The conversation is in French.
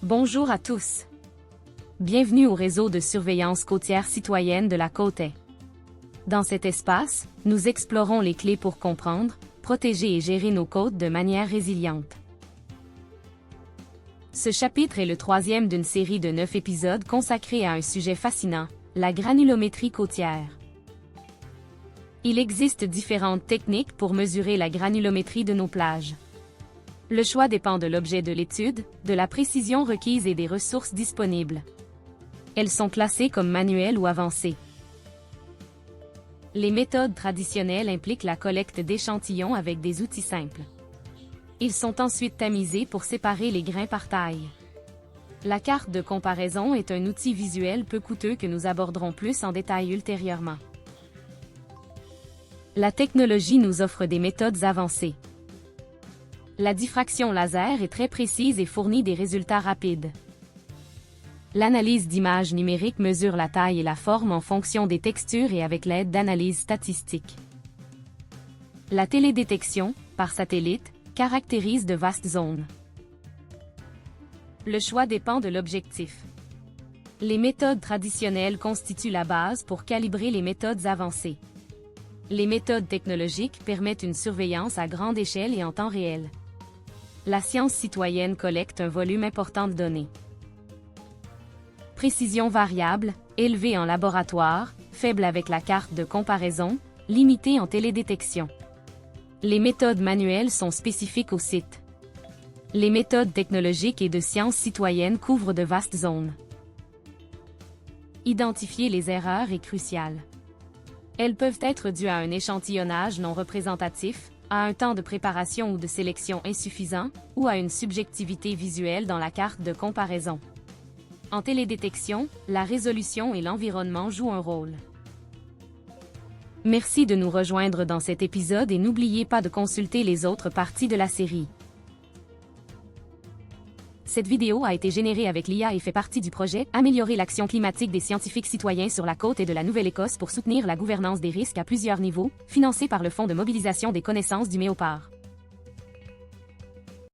Bonjour à tous. Bienvenue au réseau de surveillance côtière citoyenne de la Côte-Est. Dans cet espace, nous explorons les clés pour comprendre, protéger et gérer nos côtes de manière résiliente. Ce chapitre est le troisième d'une série de 9 épisodes consacrés à un sujet fascinant, la granulométrie côtière. Il existe différentes techniques pour mesurer la granulométrie de nos plages. Le choix dépend de l'objet de l'étude, de la précision requise et des ressources disponibles. Elles sont classées comme manuelles ou avancées. Les méthodes traditionnelles impliquent la collecte d'échantillons avec des outils simples. Ils sont ensuite tamisés pour séparer les grains par taille. La carte de comparaison est un outil visuel peu coûteux que nous aborderons plus en détail ultérieurement. La technologie nous offre des méthodes avancées. La diffraction laser est très précise et fournit des résultats rapides. L'analyse d'images numériques mesure la taille et la forme en fonction des textures et avec l'aide d'analyses statistiques. La télédétection, par satellite, caractérise de vastes zones. Le choix dépend de l'objectif. Les méthodes traditionnelles constituent la base pour calibrer les méthodes avancées. Les méthodes technologiques permettent une surveillance à grande échelle et en temps réel. La science citoyenne collecte un volume important de données. Précision variable, élevée en laboratoire, faible avec la carte de comparaison, limitée en télédétection. Les méthodes manuelles sont spécifiques au site. Les méthodes technologiques et de science citoyenne couvrent de vastes zones. Identifier les erreurs est crucial. Elles peuvent être dues à un échantillonnage non représentatif, à un temps de préparation ou de sélection insuffisant, ou à une subjectivité visuelle dans la carte de comparaison. En télédétection, la résolution et l'environnement jouent un rôle. Merci de nous rejoindre dans cet épisode et n'oubliez pas de consulter les autres parties de la série. Cette vidéo a été générée avec l'IA et fait partie du projet « Améliorer l'action climatique des scientifiques citoyens sur la côte et de la Nouvelle-Écosse pour soutenir la gouvernance des risques à plusieurs niveaux », financé par le Fonds de mobilisation des connaissances du Méopare.